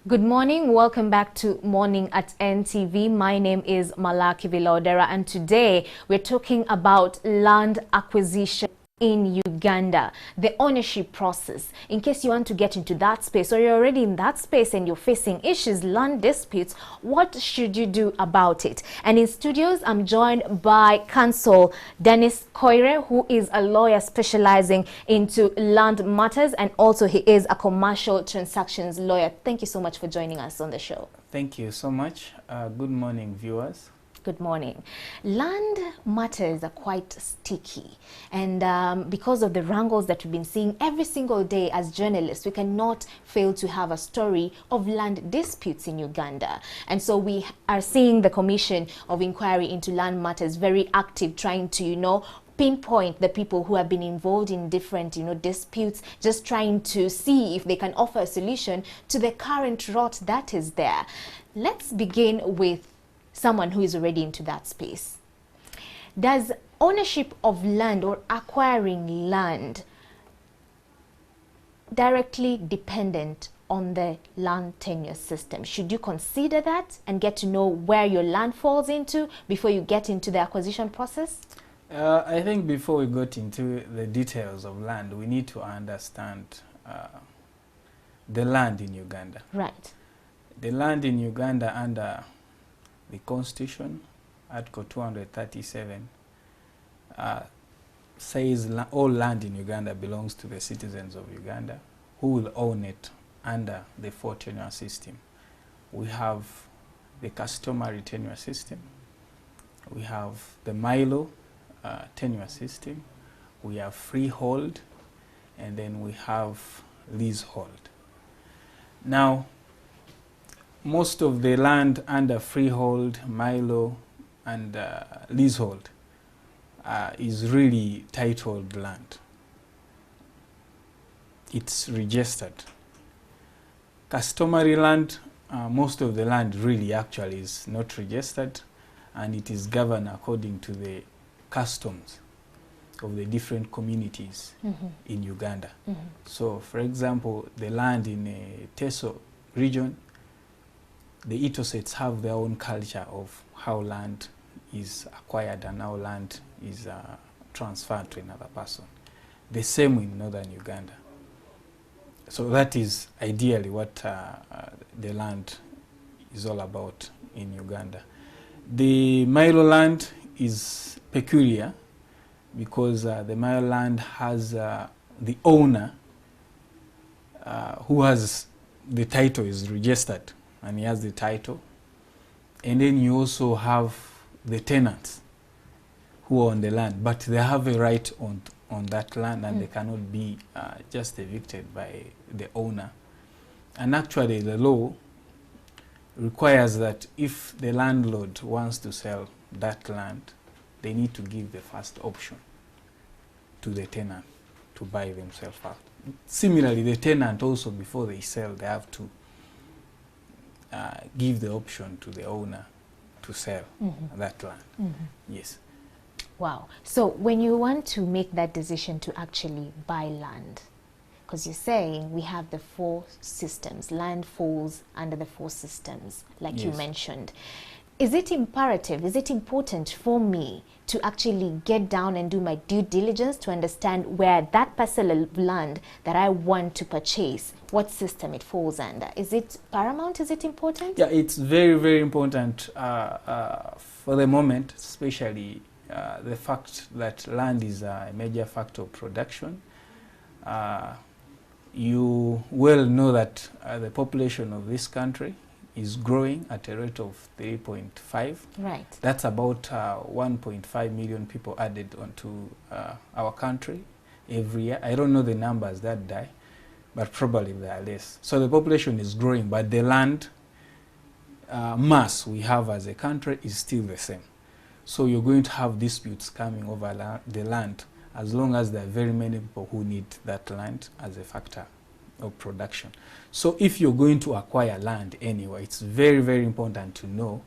Good morning. Welcome back to Morning at NTV. My name is Malaki Vilodera, and today we're talking about land acquisition in Uganda, the ownership process. In case you want to get into that space, or you're already in that space and you're facing issues, land disputes, what should you do about it? And in studios, I'm joined by Counsel Dennis Koire, who is a lawyer specializing into land matters, and also he is a commercial transactions lawyer. Thank you so much for joining us on the show. Thank you so much. Good morning, viewers. Good morning. Land matters are quite sticky, and because of the wrangles that we've been seeing every single day as journalists, we cannot fail to have a story of land disputes in Uganda. And so we are seeing the Commission of Inquiry into Land Matters very active, trying to, pinpoint the people who have been involved in different, disputes, just trying to see if they can offer a solution to the current rot that is there. Let's begin with someone who is already into that space. Does ownership of land or acquiring land directly dependent on the land tenure system? Should you consider that and get to know where your land falls into before you get into the acquisition process? I think before we got into the details of land, we need to understand the land in Uganda. Right. The land in Uganda under the Constitution, Article 237, says all land in Uganda belongs to the citizens of Uganda, who will own it under the four tenure system. We have the customary tenure system, we have the Milo tenure system, we have freehold, and then we have leasehold. Now, most of the land under freehold, Milo, and leasehold is really titled land. It's registered. Customary land, most of the land really actually is not registered, and it is governed according to the customs of the different communities in Uganda. So, for example, the land in Teso region, the Itosets have their own culture of how land is acquired and how land is transferred to another person. The same in northern Uganda. So that is ideally what the land is all about in Uganda. The Milo land is peculiar because the Milo land has the owner who has the title is registered, and he has the title, and then you also have the tenants who own the land, but they have a right on that land, and they cannot be just evicted by the owner. And actually the law requires that if the landlord wants to sell that land, they need to give the first option to the tenant to buy themselves out. Similarly, the tenant also, before they sell, they have to give the option to the owner to sell that land. Yes. Wow. So when you want to make that decision to actually buy land, because you're saying we have the four systems, land falls under the four systems, like you mentioned. Is it imperative, is it important for me to actually get down and do my due diligence to understand where that parcel of land that I want to purchase, what system it falls under? Is it paramount? Is it important? Yeah, it's very, very important for the moment, especially the fact that land is a major factor of production. You well know that the population of this country is growing at a rate of 3.5. Right. That's about 1.5 million people added onto our country every year. I don't know the numbers that day, but probably they are less. So the population is growing, but the land mass we have as a country is still the same. So you're going to have disputes coming over the land as long as there are very many people who need that land as a factor of production. So if you're going to acquire land anyway, it's very, very important to know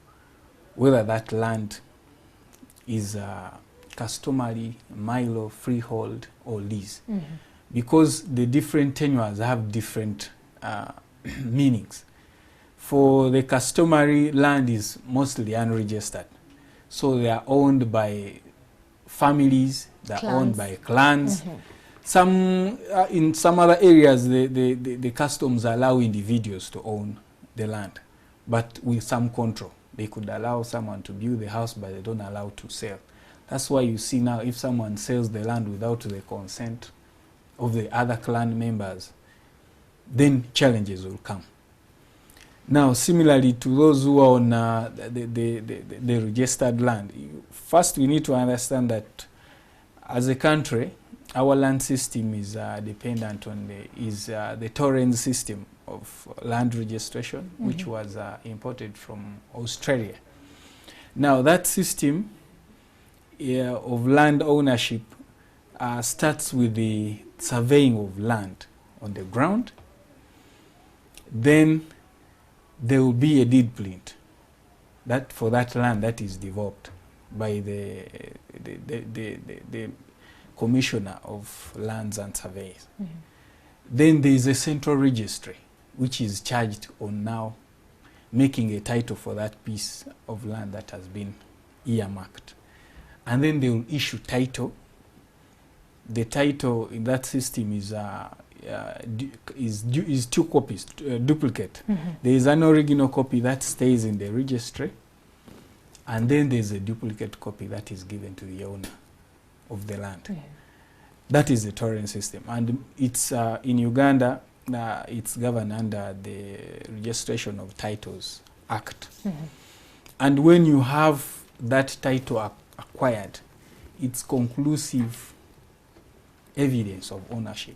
whether that land is customary, Milo, freehold, or lease. Because the different tenures have different meanings. For the customary, land is mostly unregistered. So they are owned by families, they are owned by clans. Some, in some other areas, the customs allow individuals to own the land, but with some control. They could allow someone to build the house, but they don't allow to sell. That's why you see now, if someone sells the land without the consent of the other clan members, then challenges will come. Now, similarly to those who are on the registered land, first we need to understand that as a country, our land system is dependent on the torrent system of land registration, which was imported from Australia. Now, that system of land ownership starts with the surveying of land on the ground. Then there will be a deed print that for that land that is developed by the Commissioner of Lands and Surveys. Then there is a central registry which is charged on now making a title for that piece of land that has been earmarked. And then they will issue title. The title in that system is two copies, duplicate. There is an original copy that stays in the registry, and then there is a duplicate copy that is given to the owner of the land. That is the torrent system, and it's in Uganda. It's governed under the Registration of Titles Act. And when you have that title acquired, it's conclusive evidence of ownership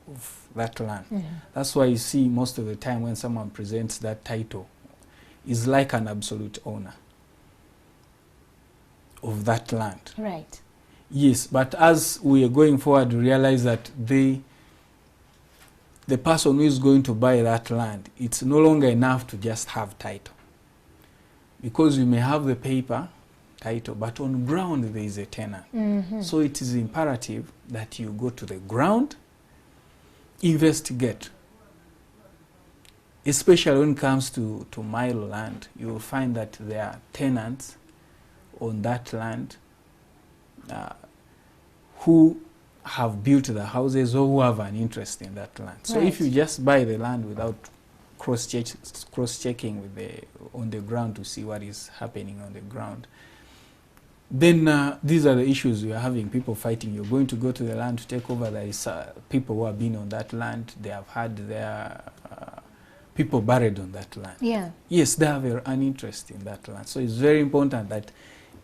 of that land. That's why you see most of the time when someone presents that title, is like an absolute owner of that land. Right. Yes, but as we are going forward, we realize that the person who is going to buy that land, it's no longer enough to just have title. Because you may have the paper title, but on ground there is a tenant. So it is imperative that you go to the ground, investigate. Especially when it comes to mile land, you will find that there are tenants on that land who have built the houses or who have an interest in that land. So if you just buy the land without cross-checking with on the ground to see what is happening on the ground, then these are the issues we are having, people fighting. You're going to go to the land to take over. There is people who have been on that land. They have had their people buried on that land. Yeah. Yes, they have an interest in that land. So it's very important that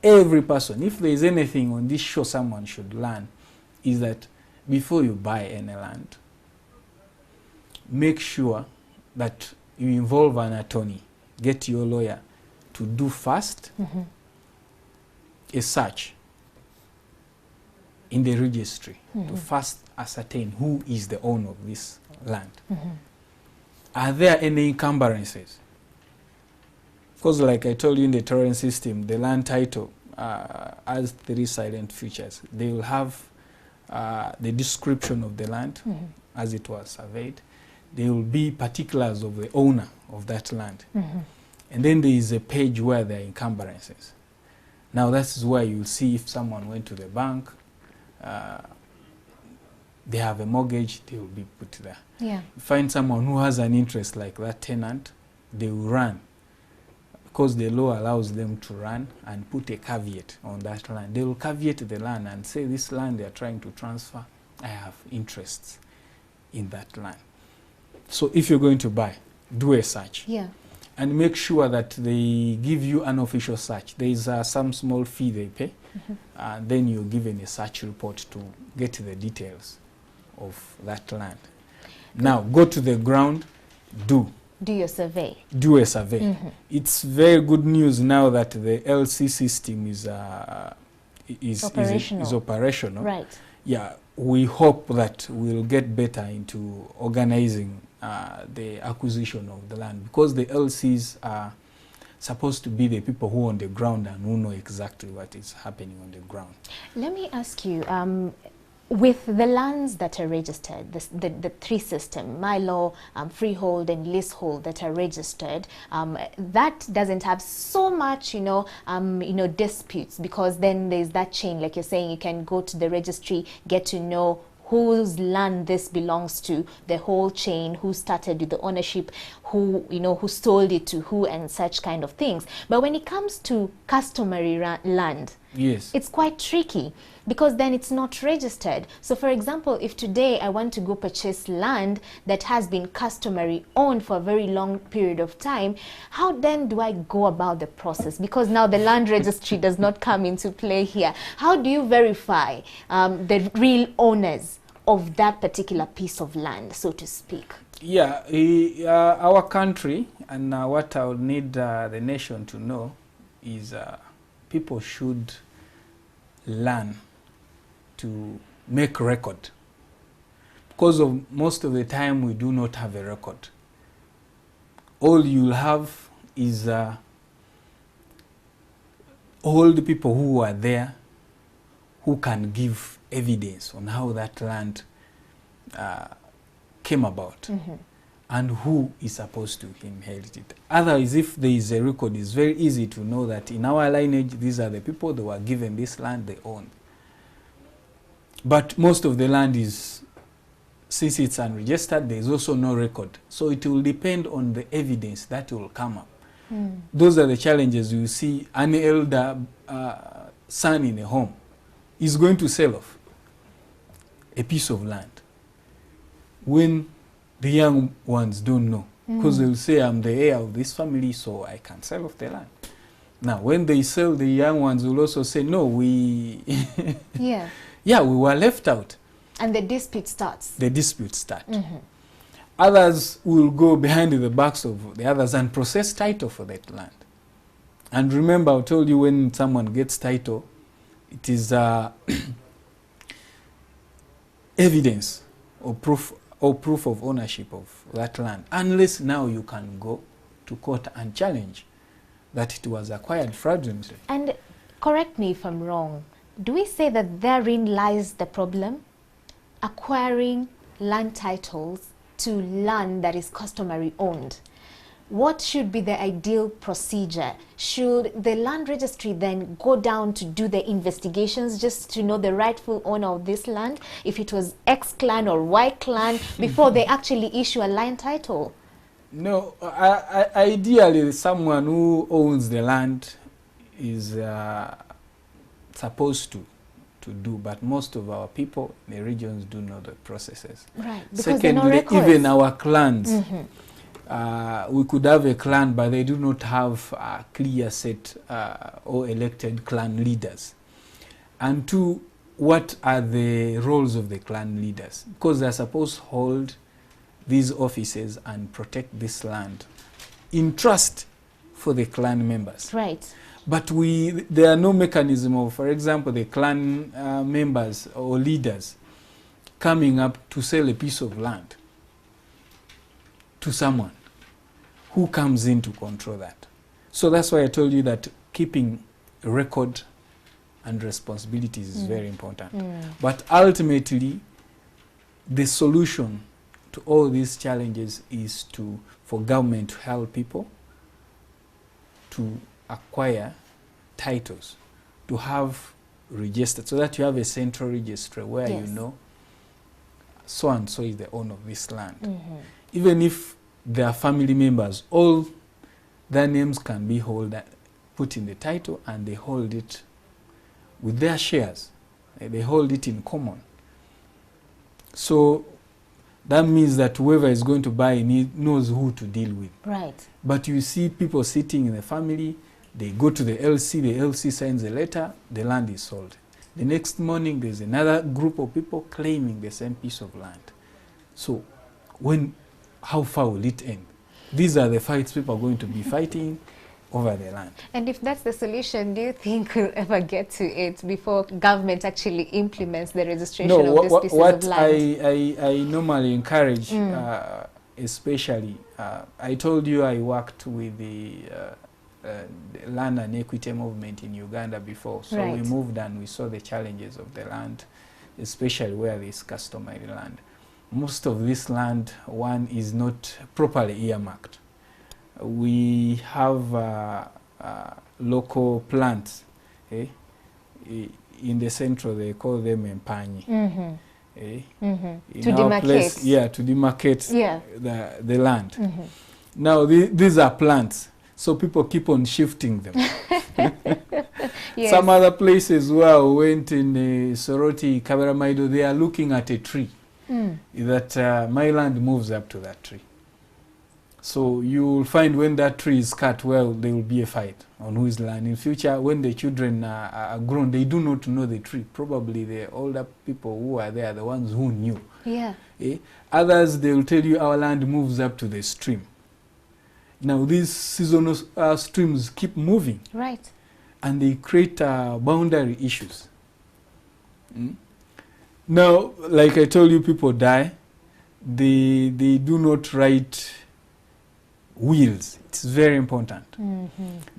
every person, if there is anything on this show someone should learn, is that before you buy any land, make sure that you involve an attorney, get your lawyer to do first a search in the registry to first ascertain who is the owner of this land. Are there any encumbrances? Because like I told you, in the torrent system, the land title has 3 silent features. They will have the description of the land as it was surveyed. There will be particulars of the owner of that land. And then there is a page where there are encumbrances. Now that is where you'll see if someone went to the bank, they have a mortgage, they will be put there. Yeah. Find someone who has an interest like that tenant, they will run. Because the law allows them to run and put a caveat on that land. They will caveat the land and say, this land they are trying to transfer, I have interests in that land. So if you're going to buy, do a search. Yeah. And make sure that they give you an official search. There is some small fee they pay, and then you're given a search report to get the details of that land. Now, go to the ground, do your survey. Do a survey. It's very good news now that the LC system is operational. Right. Yeah, we hope that we'll get better into organizing the acquisition of the land, because the LCs are supposed to be the people who are on the ground and who know exactly what is happening on the ground. Let me ask you, With the lands that are registered, the three system, my law, freehold and leasehold that are registered, that doesn't have so much, disputes, because then there's that chain, like you're saying, you can go to the registry, get to know whose land this belongs to, the whole chain, who started with the ownership, who sold it to who, and such kind of things. But when it comes to customary land, yes, it's quite tricky, because then it's not registered. So for example, if today I want to go purchase land that has been customary owned for a very long period of time, how then do I go about the process? Because now the land registry does not come into play here. How do you verify the real owners of that particular piece of land, so to speak? Yeah, our country, and what I would need the nation to know is people should learn to make record, because of most of the time we do not have a record. All you'll have is all the people who are there who can give evidence on how that land came about, and who is supposed to inherit it. Otherwise, if there is a record, it's very easy to know that in our lineage, these are the people that were given this land, they own. But most of the land is, since it's unregistered, there is also no record. So it will depend on the evidence that will come up. Those are the challenges. You see an elder son in a home is going to sell off a piece of land when the young ones don't know, because they'll say, I'm the heir of this family, so I can sell off the land. Now, when they sell, the young ones will also say, no, we we were left out. And the dispute starts. The dispute starts. Others will go behind the backs of the others and process title for that land. And remember, I told you, when someone gets title, it is evidence or proof of ownership of that land, unless now you can go to court and challenge that it was acquired fraudulently. And correct me if I'm wrong, do we say that therein lies the problem? Acquiring land titles to land that is customary owned. What should be the ideal procedure? Should the land registry then go down to do the investigations just to know the rightful owner of this land, if it was X clan or Y clan, before they actually issue a land title? No, ideally someone who owns the land is supposed to do, but most of our people in the regions do know the processes. Right, because secondly, even our clans, we could have a clan, but they do not have a clear set or elected clan leaders. And two, what are the roles of the clan leaders? Because they're supposed to hold these offices and protect this land in trust for the clan members. Right. But there are no mechanism of, for example, the clan members or leaders coming up to sell a piece of land to someone who comes in to control that. So that's why I told you that keeping a record and responsibilities is very important. But ultimately, the solution to all these challenges is for government to help people to acquire titles, to have registered, so that you have a central registry where you know so and so is the owner of this land. Even if they are family members, all their names can be put in the title, and they hold it with their shares. They hold it in common. So that means that whoever is going to buy knows who to deal with. Right. But you see people sitting in the family, they go to the LC signs a letter, the land is sold. The next morning, there's another group of people claiming the same piece of land. So how far will it end? These are the fights people are going to be fighting over the land. And if that's the solution, do you think we'll ever get to it before government actually implements the registration of these pieces of land? What I normally encourage, especially, I told you I worked with the land and equity movement in Uganda before. So we moved and we saw the challenges of the land especially where there is customary land. Most of this land, one, is not properly earmarked. We have local plants. In the central, they call them empanyi. To demarcate. To demarcate the land. Now, these are plants, so people keep on shifting them. Yes. Some other places where we went in Soroti, Kabaramaido, they are looking at a tree. That my land moves up to that tree. So you will find when that tree is cut, well, there will be a fight on whose land. In future, when the children are grown, they do not know the tree. Probably the older people who are there are the ones who knew. Yeah. Others, they will tell you our land moves up to the stream. Now, these seasonal streams keep moving. Right. And they create boundary issues. Now, like I told you, people die. They do not write wills. It's very important.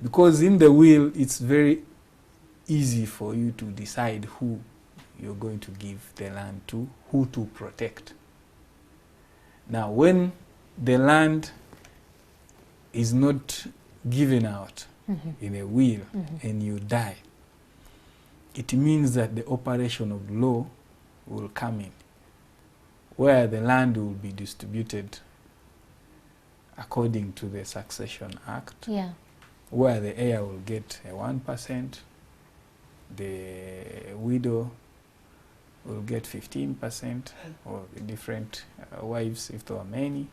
Because in the will, it's very easy for you to decide who you're going to give the land to, who to protect. Now, when the land is not given out in a will and you die, it means that the operation of law will come in, where the land will be distributed according to the Succession Act, where the heir will get a 1%, the widow will get 15%, or the different wives, if there are many,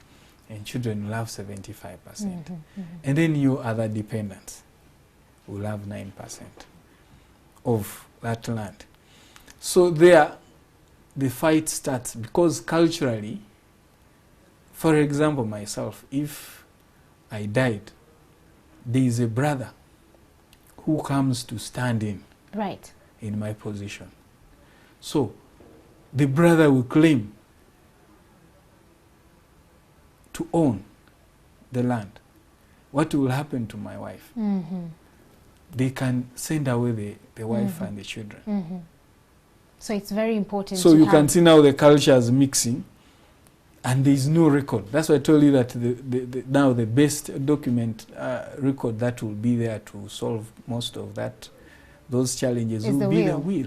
and children will have 75%. And then your other dependents will have 9% of that land. So there, the fight starts, because culturally, for example, myself, if I died, there is a brother who comes to stand in my position. So the brother will claim to own the land. What will happen to my wife? They can send away the wife and the children. So it's very important. So you can see now the cultures mixing, and there is no record. That's why I told you that now the best document record that will be there to solve most of those challenges will be the will.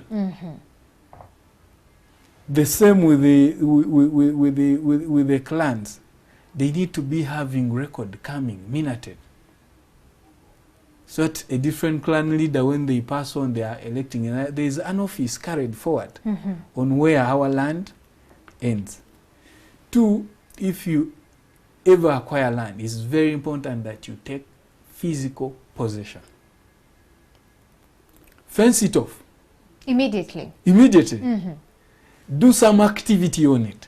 The same with the clans. They need to be having record coming, minuted. So that a different clan leader, when they pass on, they are electing, and there is an office carried forward on where our land ends. Two, if you ever acquire land, it's very important that you take physical possession. Fence it off. Immediately. Do some activity on it.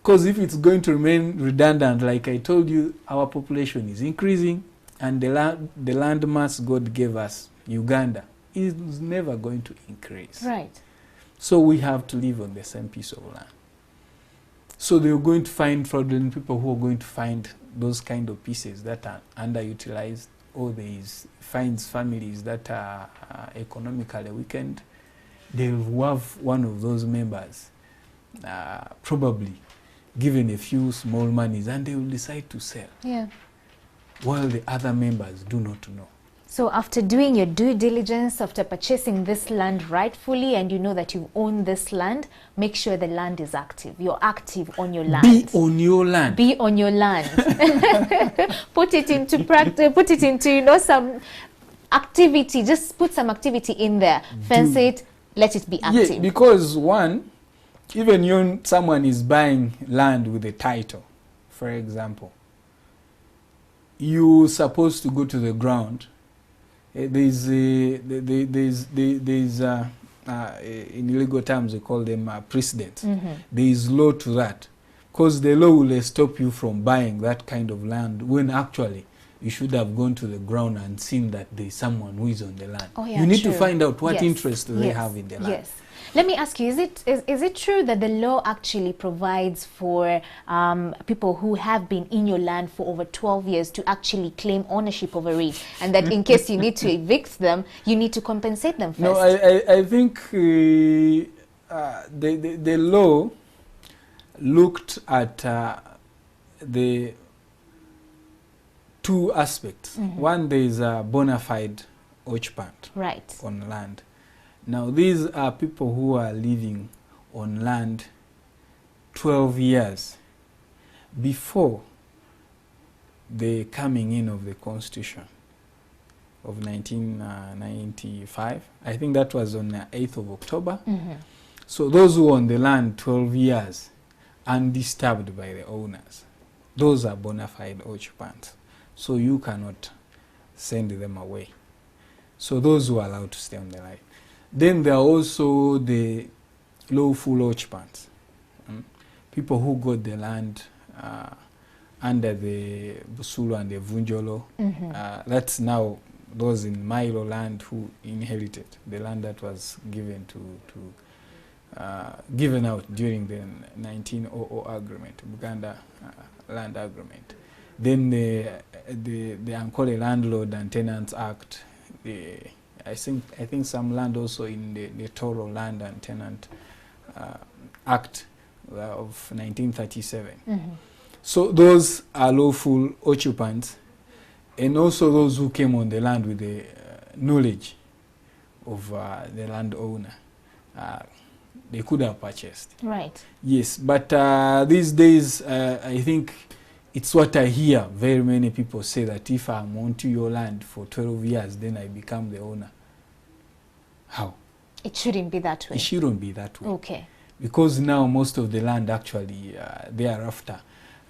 Because if it's going to remain redundant, like I told you, our population is increasing, and the land mass God gave us, Uganda, is never going to increase. Right. So we have to live on the same piece of land. So they're going to find fraudulent people who are going to find those kind of pieces that are underutilized, or finds families that are economically weakened. They will have one of those members probably given a few small monies, and they will decide to sell. While the other members do not know. So after doing your due diligence, after purchasing this land rightfully, and you know that you own this land, make sure the land is active. You're active on your land. Be on your land. Be on your land. Put it into practice, put it into, some activity. Just put some activity in there. Fence it, let it be active. Yeah, because one, even someone is buying land with a title, for example, you're supposed to go to the ground. There's in legal terms we call them precedents. There is law to that, because the law will stop you from buying that kind of land when actually you should have gone to the ground and seen that there's someone who is on the land. Oh, yeah, you need true. to find out what Yes. interest they Yes. have in the land. Yes. Let me ask you, is it true that the law actually provides for people who have been in your land for over 12 years to actually claim ownership over it, and that in case you need to evict them, you need to compensate them first? No, I think the law looked at the two aspects. One, there is a bona fide occupant Right. on land. Now, these are people who are living on land 12 years before the coming in of the Constitution of 1995. I think that was on the 8th of October. So those who own the land 12 years undisturbed by the owners, those are bona fide occupants. So you cannot send them away. So those who are allowed to stay on the land. Then there are also the lawful occupants, people who got the land under the Busulu and the Vunjolo. That's now those in Milo land who inherited the land that was given given out during the 1900 agreement, Uganda land agreement. Then the Ankole Landlord and Tenants Act. I think some land also in the Toro Land and Tenant Act of 1937. So those are lawful occupants, and also those who came on the land with the knowledge of the landowner. They could have purchased. Right. Yes, but these days I think it's what I hear very many people say, that if I'm onto your land for 12 years, then I become the owner. How? It shouldn't be that way. It shouldn't be that way. Okay. Because now most of the land actually thereafter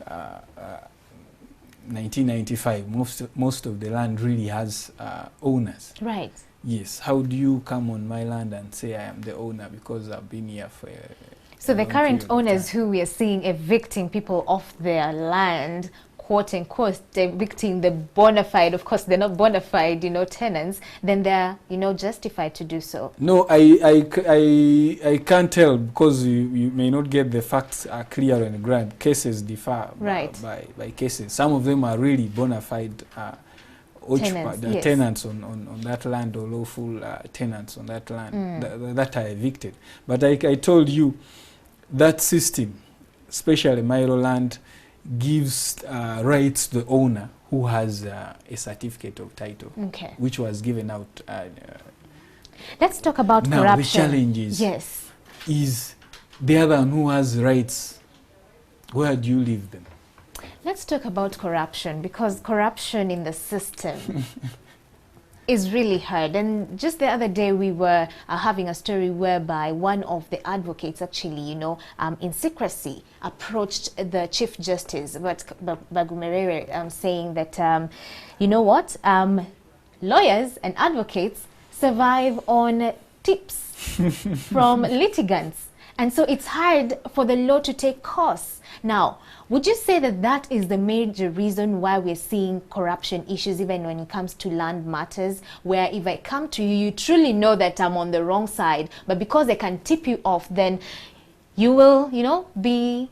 1995, most of the land really has owners. Right. Yes. How do you come on my land and say I am the owner because I've been here for So the long current period of owners time? who we are seeing evicting people off their land, quote unquote, evicting the bona fide, of course they're not bona fide, tenants, then they're, justified to do so. No, I can't tell, because you may not get the facts clear on the ground. Cases differ Right. by cases. Some of them are really bona fide Tenants, yes. tenants on that land, or lawful tenants on that land that are evicted. But I told you, that system, especially Milo land, gives rights to the owner who has a certificate of title, Okay. which was given out. Let's talk about Now corruption. the challenge is the other one who has rights. Where do you leave them? Let's talk about corruption, because corruption in the system is really hard. And just the other day we were having a story whereby one of the advocates actually, in secrecy approached the Chief Justice, Bagumerere, saying that, lawyers and advocates survive on tips from litigants. And so it's hard for the law to take course. Now, would you say that that is the major reason why we're seeing corruption issues, even when it comes to land matters, where if I come to you, you truly know that I'm on the wrong side, but because I can tip you off, then you will, you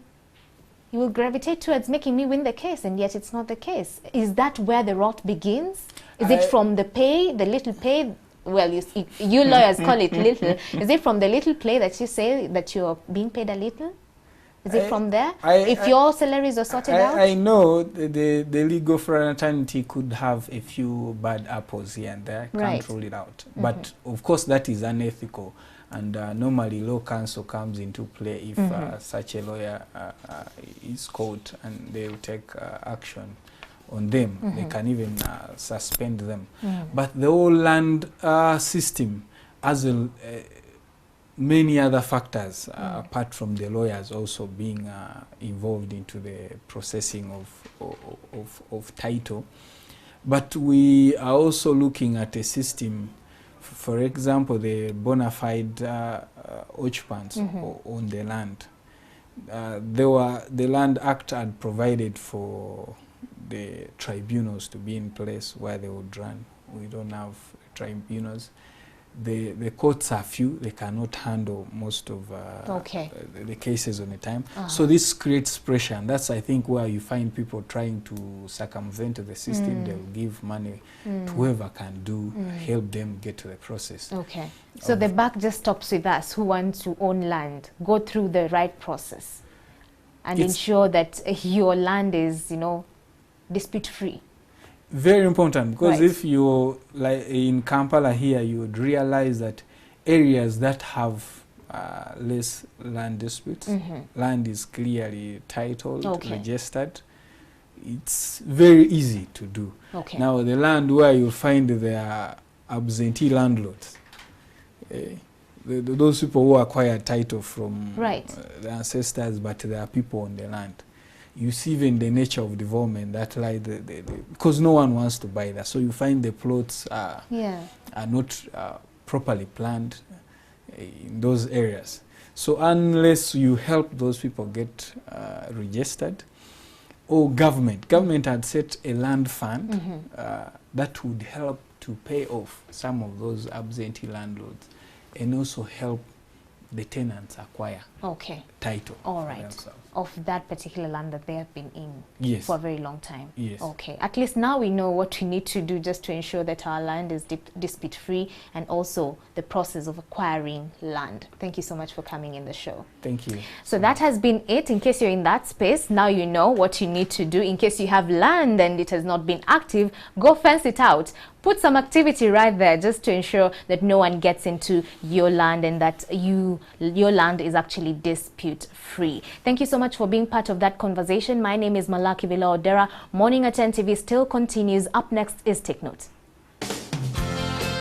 will gravitate towards making me win the case, and yet it's not the case. Is that where the rot begins? Is it from the pay, the little pay? Well, you lawyers call it little. Is it from the little pay that you say that you're being paid a little? Is it from there? If your salaries are sorted out? I know the legal fraternity could have a few bad apples here and there. Can't rule it out. But of course that is unethical. And normally law counsel comes into play if such a lawyer is caught, and they will take action on them. They can even suspend them. But the whole land system has many other factors apart from the lawyers also being involved into the processing of title. But we are also looking at a system, for example, the bona fide occupants on the land. The Land Act had provided for the tribunals to be in place where they would run. We don't have tribunals. The courts are few. They cannot handle most of the cases on a time. So this creates pressure, and that's, I think, where you find people trying to circumvent the system. They'll give money to whoever can help them get to the process. Okay. So the buck just stops with us who want to own land. Go through the right process and ensure that your land is, you know, dispute-free. Very important, because if you're like in Kampala here, you would realize that areas that have less land disputes, land is clearly titled, registered, it's very easy to do. Now the land where you find there absentee landlords, those people who acquire title from the ancestors, but there are people on the land. You see even the nature of development that like because no one wants to buy that, so you find the plots are not properly planned in those areas. So unless you help those people get registered, or government had set a land fund that would help to pay off some of those absentee landlords and also help the tenants acquire title of that particular land that they have been in for a very long time. Okay, at least now we know what we need to do just to ensure that our land is dispute free, and also the process of acquiring land. Thank you so much for coming in the show. Thank you. So that has been it. In case you're in that space, now you know what you need to do. In case you have land and it has not been active, go fence it out. Put some activity right there just to ensure that no one gets into your land and that your land is actually dispute free. Thank you so much for being part of that conversation. My name is Malaki Villa Odera. Morning at 10 TV still continues. Up next is Take Note.